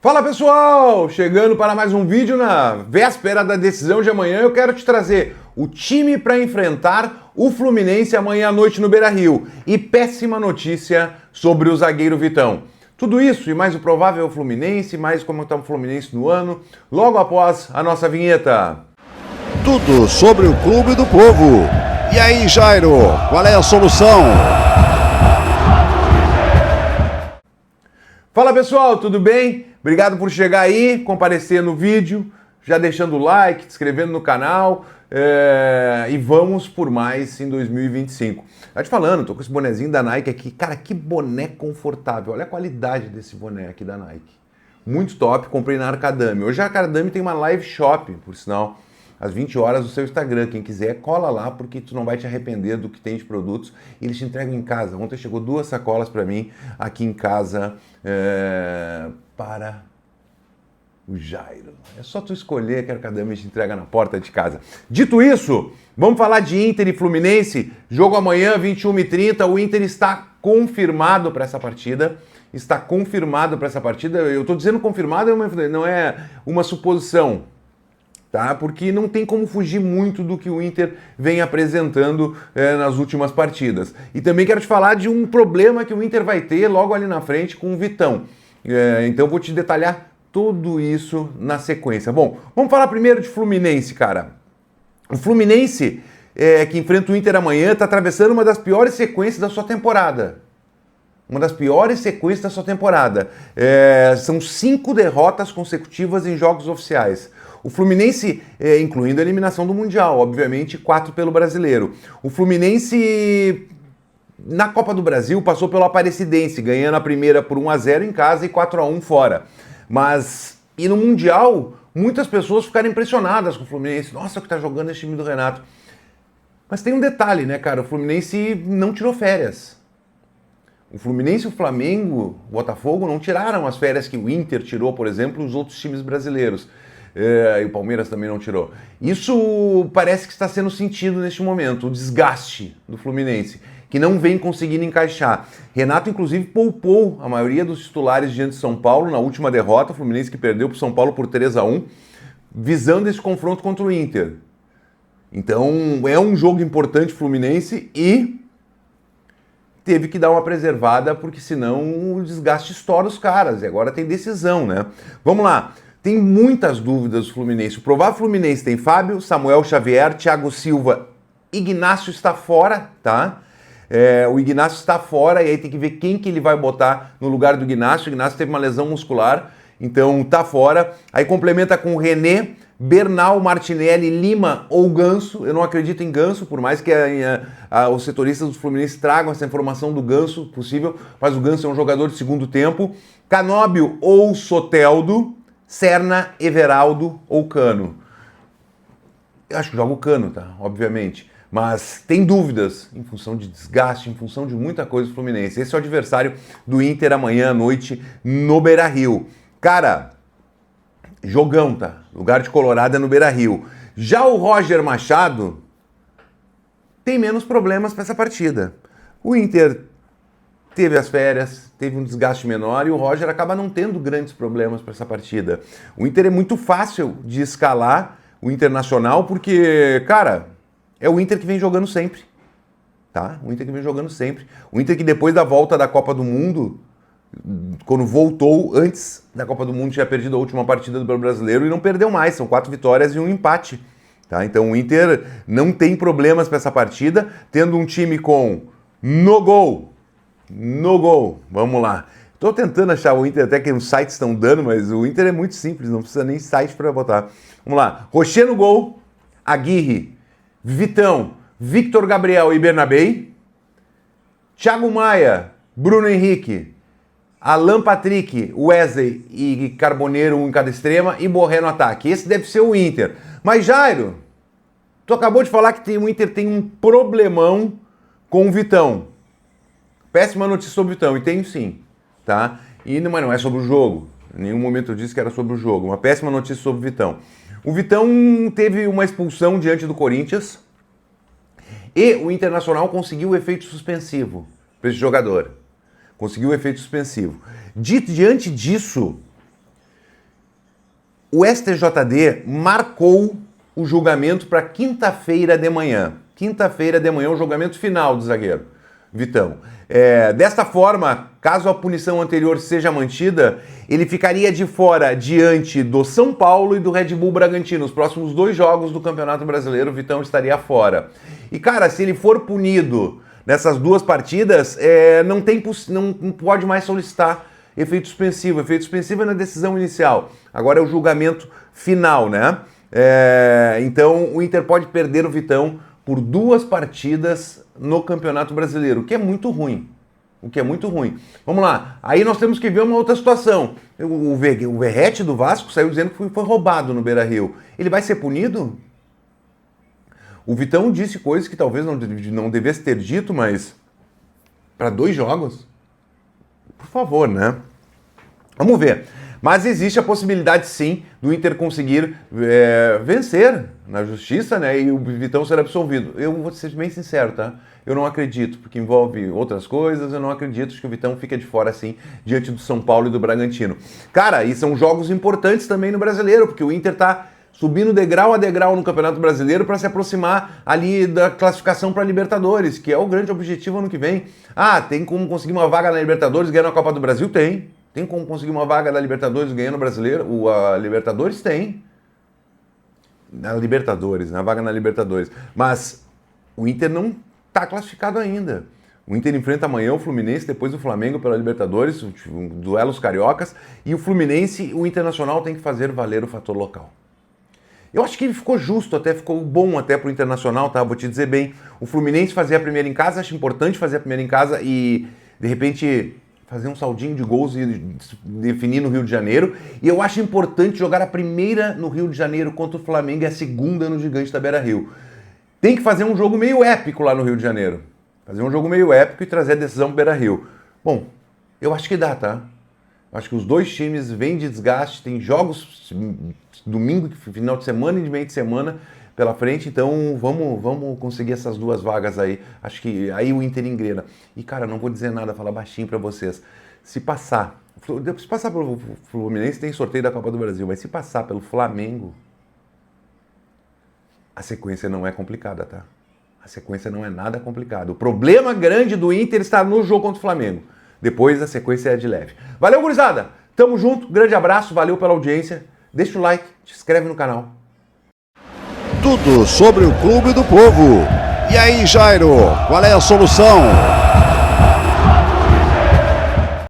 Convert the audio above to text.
Fala pessoal, chegando para mais um vídeo na véspera da decisão de amanhã. Eu quero te trazer o time para enfrentar o Fluminense amanhã à noite no Beira-Rio e péssima notícia sobre o zagueiro Vitão. Tudo isso e mais o provável Fluminense, mais como está o Fluminense no ano, logo após a nossa vinheta. Tudo sobre o Clube do Povo. E aí, Jairo, qual é a solução? Fala pessoal, tudo bem? Obrigado por chegar aí, comparecer no vídeo, já deixando o like, se inscrevendo no canal e vamos por mais em 2025. Tá te falando, tô com esse bonezinho da Nike aqui, cara, que boné confortável, olha a qualidade desse boné aqui da Nike. Muito top, comprei na Arcadame. Hoje a Arcadame tem uma live shop, por sinal, às 20 horas no seu Instagram. Quem quiser, cola lá, porque tu não vai te arrepender do que tem de produtos. E eles te entregam em casa. Ontem chegou 2 sacolas para mim aqui em casa para o Jairo. É só tu escolher que a Arcadame te entrega na porta de casa. Dito isso, vamos falar de Inter e Fluminense. Jogo amanhã, 21h30. O Inter está confirmado para essa partida. Está confirmado para essa partida. Eu estou dizendo confirmado, não é uma suposição. Tá? Porque não tem como fugir muito do que o Inter vem apresentando nas últimas partidas. E também quero te falar de um problema que o Inter vai ter logo ali na frente com o Vitão. Então vou te detalhar tudo isso na sequência. Bom, vamos falar primeiro de Fluminense, cara. O Fluminense, que enfrenta o Inter amanhã, está atravessando uma das piores sequências da sua temporada. Uma das piores sequências da sua temporada. São 5 derrotas consecutivas em jogos oficiais. O Fluminense, incluindo a eliminação do Mundial, obviamente 4 pelo Brasileiro. O Fluminense, na Copa do Brasil, passou pelo Aparecidense, ganhando a primeira por 1-0 em casa e 4-1 fora. Mas, e no Mundial, muitas pessoas ficaram impressionadas com o Fluminense. Nossa, o que tá jogando esse time do Renato. Mas tem um detalhe, né, cara? O Fluminense não tirou férias. O Fluminense, o Flamengo, o Botafogo não tiraram as férias que o Inter tirou, por exemplo, os outros times brasileiros. E o Palmeiras também não tirou. Isso parece que está sendo sentido neste momento, o desgaste do Fluminense, que não vem conseguindo encaixar. Renato, inclusive, poupou a maioria dos titulares diante de São Paulo na última derrota, o Fluminense que perdeu para o São Paulo por 3-1, visando esse confronto contra o Inter. Então, é um jogo importante Fluminense e teve que dar uma preservada, porque senão o desgaste estoura os caras, e agora tem decisão, né? Vamos lá. Tem muitas dúvidas do Fluminense. O provável Fluminense tem Fábio, Samuel Xavier, Thiago Silva, Ignacio está fora, tá? O Ignacio está fora e aí tem que ver quem que ele vai botar no lugar do Ignacio. O Ignacio teve uma lesão muscular, então tá fora. Aí complementa com René, Bernal, Martinelli, Lima ou Ganso. Eu não acredito em Ganso, por mais que os setoristas do Fluminense tragam essa informação do Ganso possível, mas o Ganso é um jogador de segundo tempo. Canóbio ou Soteldo, Serna, Everaldo ou Cano. Eu acho que joga o Cano, tá? Obviamente. Mas tem dúvidas em função de desgaste, em função de muita coisa do Fluminense. Esse é o adversário do Inter amanhã à noite no Beira-Rio. Cara, jogão, tá? Lugar de Colorado é no Beira-Rio. Já o Roger Machado tem menos problemas para essa partida. O Inter teve as férias, teve um desgaste menor e o Roger acaba não tendo grandes problemas para essa partida. O Inter é muito fácil de escalar, o Internacional, porque, cara, é o Inter que vem jogando sempre, tá? O Inter que vem jogando sempre. O Inter que depois da volta da Copa do Mundo, quando voltou antes da Copa do Mundo, tinha perdido a última partida do Brasileiro e não perdeu mais, são 4 vitórias e 1 empate, tá? Então o Inter não tem problemas para essa partida, tendo um time com no gol, vamos lá. Estou tentando achar o Inter, até que os sites estão dando, mas o Inter é muito simples, não precisa nem site para botar. Vamos lá, Rocher no gol, Aguirre, Vitão, Victor Gabriel e Bernabé, Thiago Maia, Bruno Henrique, Alan Patrick, Wesley e Carboneiro, um em cada extrema, e Borré no ataque. Esse deve ser o Inter. Mas Jairo, tu acabou de falar que o Inter tem um problemão com o Vitão. Péssima notícia sobre o Vitão, e tenho sim, tá? Mas não é sobre o jogo. Em nenhum momento eu disse que era sobre o jogo. Uma péssima notícia sobre o Vitão. O Vitão teve uma expulsão diante do Corinthians e o Internacional conseguiu o efeito suspensivo para esse jogador. Conseguiu o efeito suspensivo. Diante disso, o STJD marcou o julgamento para quinta-feira de manhã. Quinta-feira de manhã, o julgamento final do zagueiro Vitão. Desta forma, caso a punição anterior seja mantida, ele ficaria de fora diante do São Paulo e do Red Bull Bragantino. Os próximos 2 jogos do Campeonato Brasileiro, o Vitão estaria fora. E, cara, se ele for punido nessas 2 partidas, não pode mais solicitar efeito suspensivo. Efeito suspensivo é na decisão inicial. Agora é o julgamento final, né? Então, o Inter pode perder o Vitão por 2 partidas no Campeonato Brasileiro, o que é muito ruim. Vamos lá. Aí nós temos que ver uma outra situação. O Verratti do Vasco saiu dizendo que foi roubado no Beira-Rio. Ele vai ser punido? O Vitão disse coisas que talvez não devesse ter dito, mas para 2 jogos? Por favor, né? Vamos ver. Mas existe a possibilidade, sim, do Inter conseguir vencer na justiça, né? E o Vitão ser absolvido. Eu vou ser bem sincero, tá? Eu não acredito, porque envolve outras coisas, eu não acredito que o Vitão fica de fora, assim, diante do São Paulo e do Bragantino. Cara, e são jogos importantes também no Brasileiro, porque o Inter tá subindo degrau a degrau no Campeonato Brasileiro para se aproximar ali da classificação para a Libertadores, que é o grande objetivo ano que vem. Tem como conseguir uma vaga na Libertadores ganhando a Copa do Brasil? Tem. Tem como conseguir uma vaga da Libertadores ganhando o Brasileiro? A Libertadores tem. Na Libertadores, na vaga na Libertadores. Mas o Inter não está classificado ainda. O Inter enfrenta amanhã o Fluminense, depois o Flamengo pela Libertadores, duelos cariocas. E o Fluminense, o Internacional tem que fazer valer o fator local. Eu acho que ele ficou justo, ficou bom até pro Internacional, tá? Vou te dizer bem. O Fluminense fazia a primeira em casa, acho importante fazer a primeira em casa e, de repente, fazer um saldinho de gols e definir no Rio de Janeiro. E eu acho importante jogar a primeira no Rio de Janeiro contra o Flamengo e a segunda no Gigante da Beira-Rio. Tem que fazer um jogo meio épico lá no Rio de Janeiro. Fazer um jogo meio épico e trazer a decisão pro Beira-Rio. Bom, eu acho que dá, tá? Acho que os 2 times vêm de desgaste, tem jogos domingo, final de semana e de meio de semana pela frente, então vamos conseguir essas 2 vagas aí. Acho que aí o Inter engrena. E, cara, não vou dizer nada, falar baixinho pra vocês. Se passar pelo Fluminense, tem sorteio da Copa do Brasil, mas se passar pelo Flamengo, a sequência não é complicada, tá? A sequência não é nada complicada. O problema grande do Inter está no jogo contra o Flamengo. Depois a sequência é de leve. Valeu, gurizada! Tamo junto, grande abraço, valeu pela audiência. Deixa o like, te inscreve no canal. Tudo sobre o Clube do Povo. E aí, Jairo, qual é a solução?